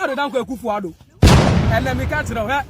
Nanado don't go Akuffo Addo. And then we catch it.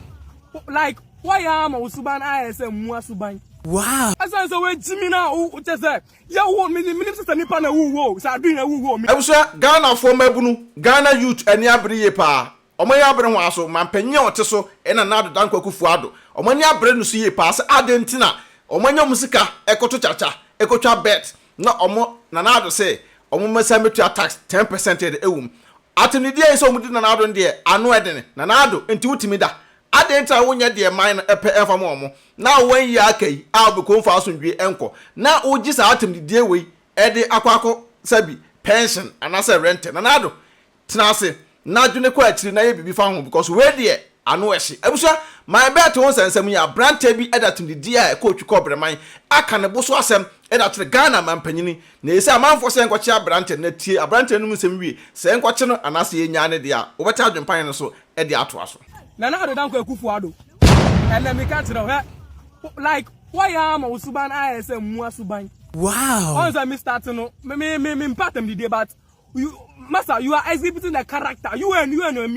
Like, why am I Suban? I say Mua Suban. Wow. As I say, Jimmy now, who just say, ya won't minister Nipana who, so I doing a woo. I was Ghana for Mebunu, Ghana youth and Yabri pa. Omaya Brenwaso, Mampenyo Teso, and another Danko Akuffo Addo. Omanya Brenu see pass Argentina. Omanya Musica, Echo to Chacha, Echo Cha bet. No Omo Nanado say, Omo Semi to tax 10% at the Atim the day so much Nanado and dear, Anweden, Nanado, into Timida. Adenta wonya de mine epe enfamomo na wan yi akai abu ko fa so ndwe enko na ogisa atem de die we e de akwako sabi pension anase rent na nado tenase na dwene ko akiri na ye bibi fa ho because we de ano ehye abusa my bet won sansam ya branta bi edatem de die a ko twiko breman aka ne bo so asem edatere Ghana mampanyini na ese amanfo se enkoche abranta na tie abranta no musem wi se enkoche no anase ye nya ne de a obeta adwempan no so e de ato aso. Nanado don't go Akuffo Addo. And then we catch it. Like, why am I Suban? I say Mua Suban. Wow. Once I start to know, me part them the day, but you, master, you are exhibiting the character. You and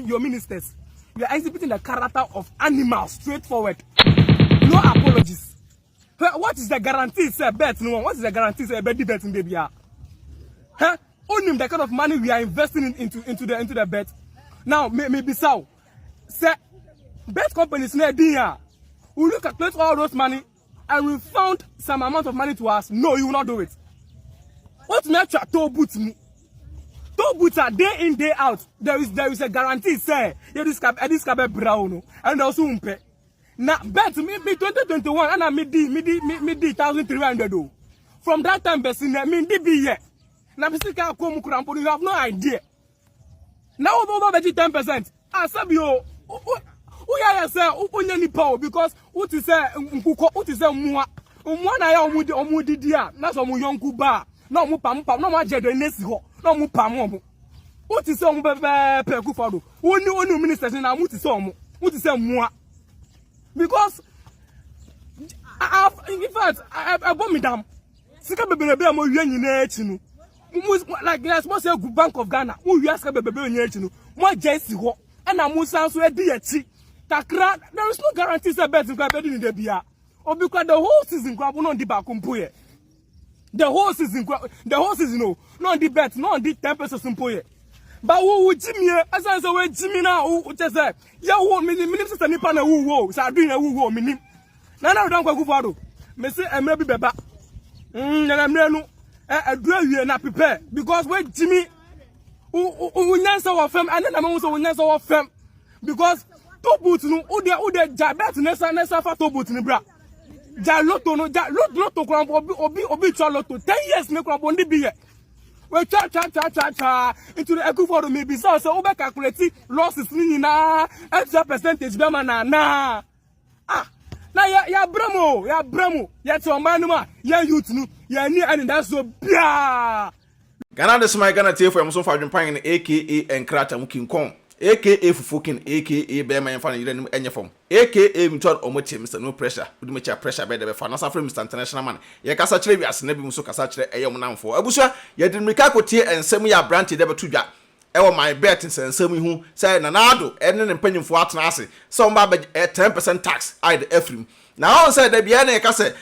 your ministers, you are exhibiting the character of animals, straightforward. No apologies. What is the guarantee? Say bet no one. What is the guarantee? Say bet in baby. Huh? Only the kind of money we are investing into the bet. Now, maybe so. Say. Bet companies near here. We look at all those money and we found some amount of money to us. No, you will not do it. What makes your toe boots me? Toe boots are day in, day out. There is a guarantee, say, this brown and also umpe. Now bet me 2021 and I made 1,300 though. From that time, me be here. Now you have no idea. Now over 10%. I said you. Who ya say uponya ni power because what is say nkuko what is say mwa na ya omudi dia na so mu yonku ba na omu pam no ma jedo nesi ho na omu pam omu what is say omu pe Akuffo Addo oni ministers na mu ti say omu what is say mwa because in fact I bomb me down sika bebebe mo wi nyina echi nu like yes mo say Bank of Ghana mo wi sika bebebe nyina echi nu mo jesi ho na mo san so edi echi takra there is no guarantee say bet in the bia or because the whole season crab no di back kumpoye the whole season no di bet no di 10% kumpoye but wo jimie asan say we jimi na wo just say ya wo minister nipa na wo say adun na wo minim na don kwa Akuffo Addo me say emre bi beba na emre no adura wie na prepare because we jimi wo nyansa wo fam and na me so wo nyansa wo fam because to boot no ode jabet nesa fa to boot ni bra ja lotto no ja lotto kran obi twa lotto 10 years me kran bo ndi bi ye we cha into the Akuffo Addo maybe so we calculate losses ni na extra percentage be ma na na bramo ya to man ma ya youth no ya ni and that's so bia Ghana this my Ghana tie for am so fa adwempan aka Enkrata Mukinkon aka Fufukin aka Bema Yemfa Yire enye fom aka Mtod Omotie Mr No Pressure udi mecha pressure be de fa na safre Mr International Man ye kasa kire wiase na bi mu so kasa kire eyem namfo abusua ye de mika kotie ensem ya brand de be tudwa ewo my bet nsem hu say Nanado ene ne mpanyimfo atena ase so mba be 10% tax I the efrim na on say da bia na ye kasa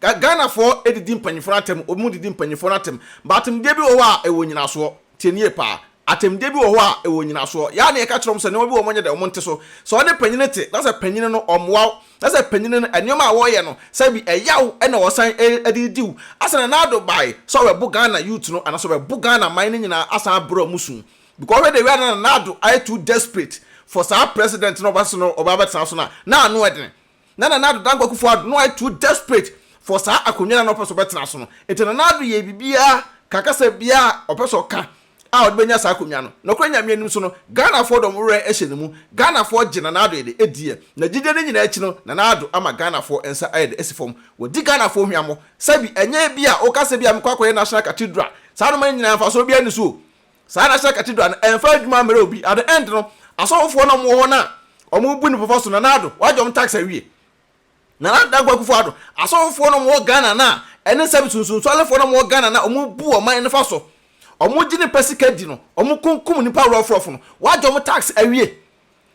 Ghana for edidi mpanyimfo atem omu didi mpanyimfo atem batem de bi wo a ewo nyina so tienie pa atem de bi wo a ewo nyina so ya na ye ka kirom se ne obi wo monye de omonte so de panyinete na se panyine no omwaw na se panyine no enioma a wo ye no se bi eyaw na wo san edidiw asa na ado bai so we bu Ghana youth no ana so we bu Ghana man ni nyina asa bro musu because we dey we na ado I too desperate for sa president no baso no obabeta so na anu edene na ado dan Akuffo Addo no I too desperate for sa akonwa na opeso betena so no etena na ado ye bibia kakasa bia opeso ka a odbenya sa akonwa no nokra nyame anim so no Ghana for dom re ehye ne mu Ghana for gina na ado ye de edie na gide ne nyina echi no na ado ama Ghana for ensa aye de esifom wodi Ghana for hwiamo sabi enye bia o kasa bia mkwakoye national cathedral sa no man nyina fa so bia ni so sa national cathedral enfa adwuma mere obi at the end no asofo no mo ho na omo bu ni professor na ado wajom tax awie na Akuffo Addo asofo no mo Ghana na ene sabi sunsun so alefo no mo Ghana na omo bu o man ne fa so omo gine pesika di no omo kunkum nipa rough no wajo omo tax awie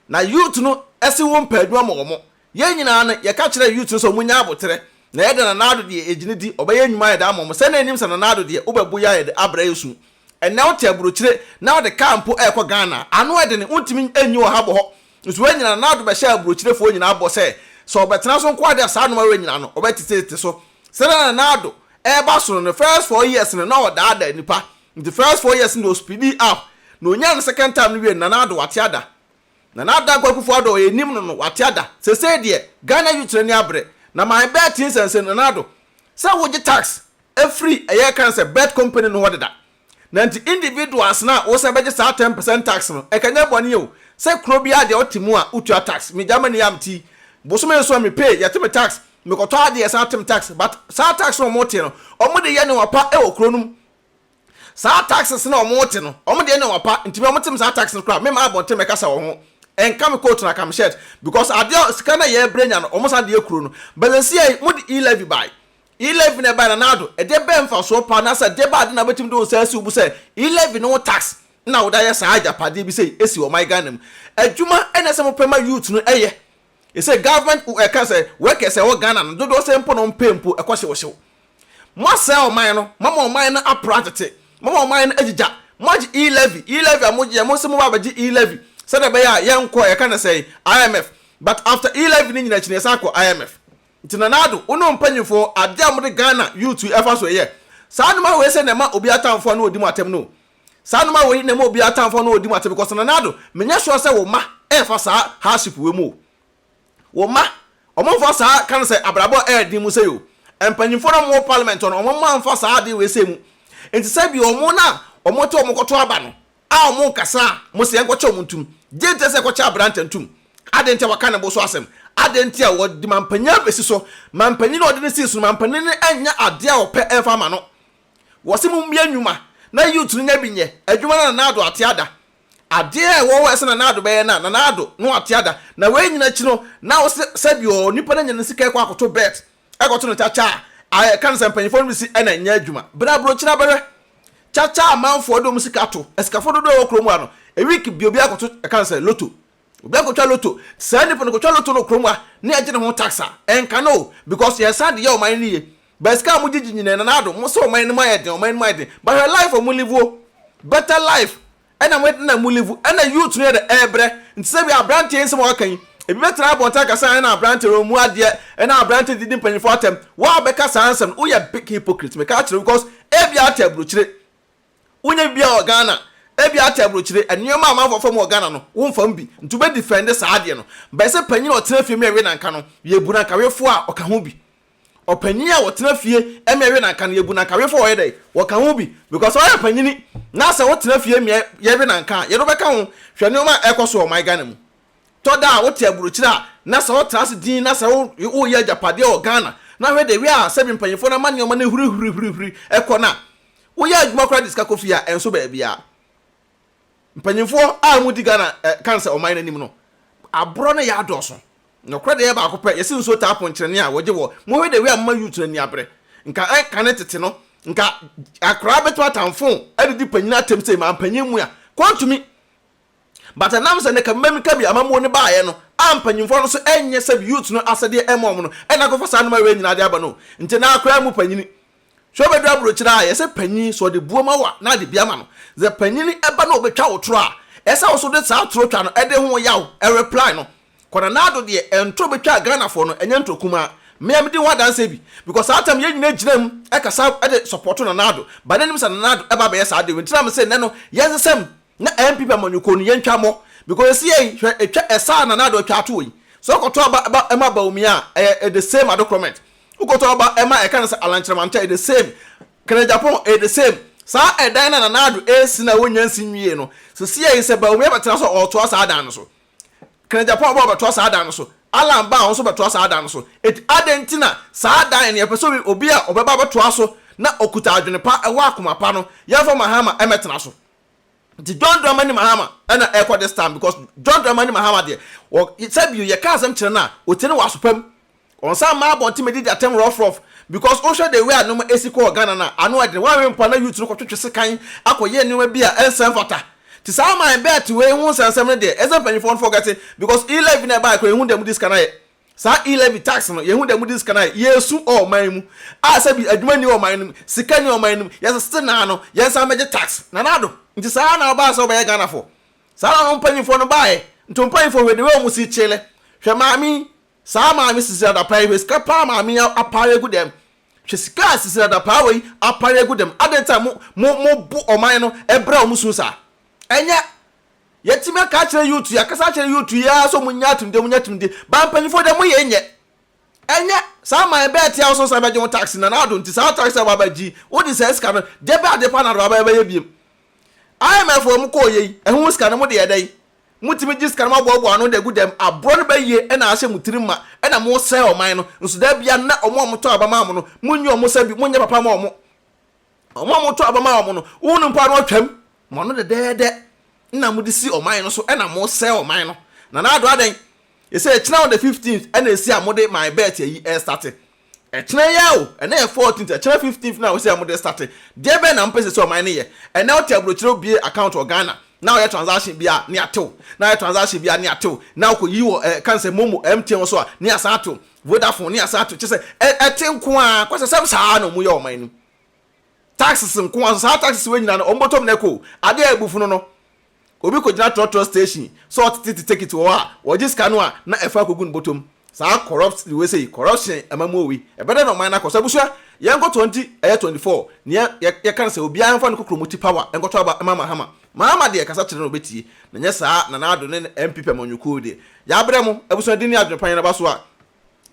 na youth no ese wo mpadua mo omo ye nyina no ye ka kire youth so omo nya abotere na ye de na nado de ejine di obeye nyuma ye da mo se na enim se na nado de obabu ya ye de abra yesu ena wo te aburochire na wo de campo ekọ Ghana ano e de ne untimi enyi wo ha bo ho nso we nyina nado be sha aburochire fo nyina abo se so obetena so nko ade sa no ma we nyina no obetete so se na nado e ba so no first 4 years no na wo da nipa the first 4 years no speedy up no nya the second time no we na nado wate ada na nado Akuffo Addo enim no wate ada se de Ghana youth ni abre na my bet instance na nado se wo gi tax free eye kan se bet company no wode da na nti individuals na wo se beje sa 10% tax no e kanya bone yo se kro bia de otimu a utua tax me jamani yamti bosume so me pay yetime tax me koto ade sa tem tax but sa tax no mote no omo de ye ne wapa e okro num sa taxes na omo mote no omo de ye ne wapa nti me omo tem sa tax no kra me ma abonte me kasa wo ho enka me coat na kam shirt because ade scanner ye brenya no omo sa de ekro no balance ye mo de e-levy buy e-levy na buy na nado e de be mfa so pa na sa de bad na betim do sa si ubu say e-levy no tax na wo da ye sa ajapade bi say esi o my Ghana mu adwuma ene se mo pema youth no eye e say government can say workers e wo Ghana no do say mpo no mpempo e kwahye wo hyew mo say o man no mama o man na apratete mama o man na agija mo agi e-levy amoje mo se mo ba bagi e-levy say da be ya yenko e can say IMF but after e-levy ni nyina chine sa ko IMF ntinanado uno mpanyifo ade amode Ghana youth efa so ye sa no ma we say na ma obi atamfo na odi atem no sa no ma we na ma obi atamfo na odi atem because nanado menya sure say wo ma efa sa hardship we mu wo ma omo fa sa kan say abrabo di mu say yo mpanyifo na mo parliament no omo ma fa sa ade we say mu enti say bi omo na omo to omo koto aba no a omo kasa mo se enko che omo ntum jente se ko cha brante ntum ade nte waka na bo so asem adenti a wodi mampanya besi so mampani na odine si so mampani ne anya ade a ope efa ma no wosimu mbia nwuma na youth nya binye adwuma na nado ate ada ade e wo wese na nado be na nado no ate ada na we nyina chi no na wo sabi o nipa na nyina sika kwa akoto bet akoto no chacha a kan sampanyi fo no si na nya adwuma bra bro chira bere chacha amanfo do musika to esikafo do wo kromu ano e week bi obi akoto kan say lotto obi akotwa lotto sani po no kotwa lotto no kromwa ne agye ne ho taxa enka no because yes sad ye o man ni ye beska mu gigi nyina na nado mo so o man ni ma ye den o man ni ma ye den but her life o mu live better life ena mo na mu live ena youth no ye de ebre ntse bi abrante yin se mo kan ebi betra abonta kasa na abrante ro mu ade ena abrante didi mpanyifo atem wa beka sansem wo ye big hypocrite me ka kire because ebi atabru kire unya bia o Ghana ebi atabru kire enioma amanfo fam o Ghana no wo mfam bi ntube defend sa ade no be se panyin o tena fie me we na nka no ye bu na kawefo a o ka ho bi o panyin a o tena fie e me we na nka no ye bu na kawefo o ye dai o ka ho bi because o ya panyin na se wo tena fie me ye we na nka ye do be ka ho hwe enioma ekoso o my Ghana mu to da wo tabru kire a na se wo trans din na se wo ye japade o Ghana na we de we a se bi panyifo na mane o ma na huri eko na wo ye adwuma kra diska kofi a enso ba bia mpanyimfo a mudi Ghana kansa o man nanim no abro na ya adoso no kra de ba akopɛ yesi nso ta ponkyerene a woje wo mo we de we amma youth ni abre nka kan tete no nka akra beto atamfo adidi panyina atem sei ma panyim mu a kwantumi but anam se ne ka mmemi ka bi amamo ne baaye no ampanyimfo no so enye se youth no asede emom no ena ko fasa no ma we nyina de aba no nti na akra mu panyini so be do abro kira ye se panyi so de buoma wa na de biama no ze panyini eba na obetwa wotro a esa wo so de sa tro twa no ede ho yaw e reply no kona na do de entro betwa Ghana for no enya ntokuma me am de ho danse bi because atam ye nyina ginam e kasa e de support na nado ba nanim sa nado eba be sa de wentira me se ne no yensem na MP pa manyuko no yentwa mo because see etwa esa na nado twa to yi so koto ba ema ba omi a the same document ukoto ba ema e kan say alanchramanta the same kana Japan the same sa edan na nado esi na wonyansi nwie no so see se ba omi betena so oto asa adan so kana Japan ba beto asa adan so alan ba on so beto asa adan so it adentina sa adan ne peso obi a obeba beto aso na okuta adwene pa ewa akoma pa no yefo mahama emetena so the John Dramani Mahama and echo this time because John Dramani Mahama there or it said you your cousin china or ten was pem on some map on timid attempt rough because also the way no esiko Ghana na anu ade wa we mpa na youth no kotwetwe sekan akoye nneema bi a ensan fata ti sa my bet we hu sansem no de ezan panifon forget because 11 na ba ko hu dem dis kana ye sa 11 tax no ye hu dem dis kana ye yesu o man mu a sa bi adwuma ni o man mu sika ni o man mu yes still na no yes am meje tax na nado nti sa na ba so ba ye Ghana for sa na panifon no ba ye nto panifon we de we mu si chele hwe maami sa maami sisi da pai we ska pa maami apare gu dem hwe sika sisi da pa we apare gu dem adenta mo bu o man no ebra o musu sa enya yetime ka kire YouTube ya kasa kire YouTube ya so munya tumde ba mpanifo de mo ye enya sa my bet ya so sa ba je taxi na na do nti sa taxi ba ba ji o di sa ska no de ba de pa na ba ba ye biem IMF mo ko ye ehun ska no mo de ye dai mutimi ji ska no bo ano de gu dem abro no ba ye e na ahye mutirimma e na mo se o man no nso da bia na omo to abama mo no munyi omo sa bi munya papa ma omo to abama mo no wonu mpa no atwam mo no de na mo di si o man no so e na mo se o man no na do aden you say china on the 15th and they say amode my bet ye start china ya o and na 14th china 15th na we say amode start dey be na mpese so man ye and now table chiro bi account of Ghana now your transaction bia ni ato now your transaction bia ni ato now ko yi wo kan say momo MTN so a ni asato Vodafone ni asato che say etenko a kwase sem saa no mu ye o man no taxes nko an saa taxes we nyina no ombotom na ko ade abufu no obi ko jina trotro station so take it wo just kanu a na efa kogu nbotom sa corrupt we say corruption amamu owi e better no man na kosa busua ye nko 24 ne ye kan say obi an fa no kokromoti power enko to aba mama de kasa kire no betie na nya sa na ado ne MPP amanyuko de ya bremo abusua de ni adwepan na ba so a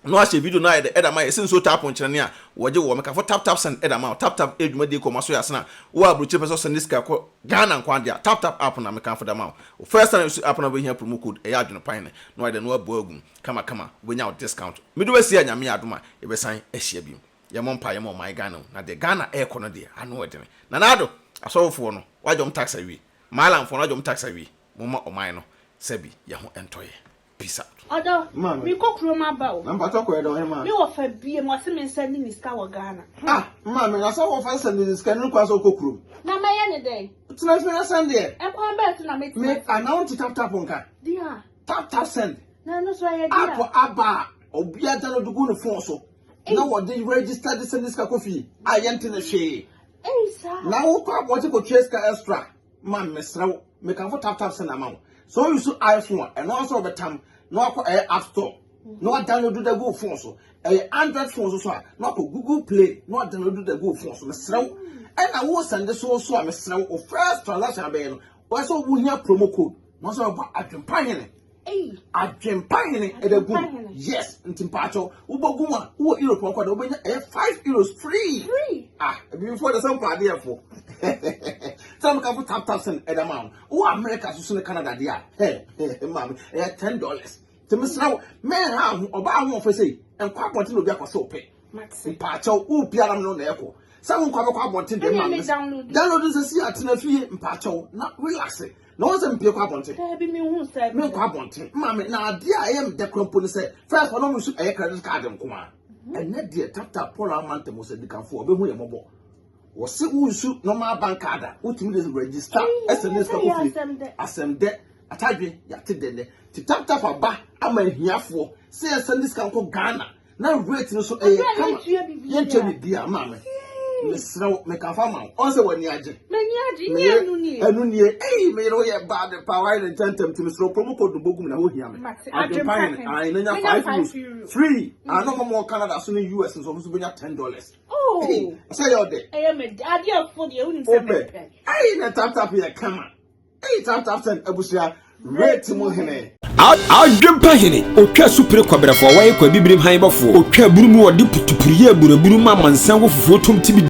no a video na edama ye sinso tap on chene a woje wo meka for tap send edama tap edwuma de ko maso ya sena wo abroche person send this ka ko Ghana nkwa dia tap app na meka for dama first time app na be here promo code e adwene pan no ide no abo agum kama wonya discount medu we sia nyame adoma e be san ahia bi ye mo mpa ye mo my Ghana na de Ghana e ko no de anu edene na nado asofo no wajom tax awi malam fo no wajom tax awi mo ma o man no sebi ye ho entoye peace out. Addo, mi kokro ma ba o. Na mpato ko edo he ma. Mi wo fa bie mo se me send ni ska wo Ghana. Ma me na so wo fa send ni ska ni kwa so kokro. Na ma ye ne dey. Tina fi na send there. E kwa bet na me. Me announce tap nka. Dia. Tap send. Na no so ye dia. Apo aba obi ada no dugu no phone so. Na wo dey register the send ska kofi. Ayente na hwe. Sa. Na wo kwa bo ko trace ka extra. Ma me sraw. Me kan for tap send amount. So you so iPhone and also betam no akọ App Store no download the Google phone so Android phone so no akọ Google Play no download the Google phone so mesrew and I will send so mesrew o first transaction be no we so wo hia promo code no so ba adwempahene adwempahene e da Google yes ntimpacho wo bogu a wo Europe nko da wo benya €5 free before the some party for some can tap send edamount wo America so ne Canada dia mama $10 to miss now man ha oba ho for say enko abonte no bi akoso pe mpacho wo biara no na eko some nko abonte dem ma download this see atena fie mpacho na relax na won say mpie ko abonte bi me hu say me ko abonte mama na dia I am the crumple say first for no musu credit card nko a and na dia tap Paul amante mo say dikanfo obehu ye mobo wo se unsu normal bank card utimi dey register SMS ka ko fi asem atadwe yate dene ti tap aba ama hiafo se send this kan ko Ghana na rate no so kama yenche bi bia mama mesraw me ka fama on se wani age ni anu ni me ro ye bad power and tentem ti mesraw promo code bogum na ho hia me adwempine ai na nya €5 free ano mo Canada so ni US so benya $10 say your day me ade afo de uni se me ai na tap ya kama tap send abusia rate mo hene adwempahene otwa supre kwabrafo waye kwa bibrim han bafo otwa burumu wode putupuriye buraburu ma mansan wo fufuo tom tibi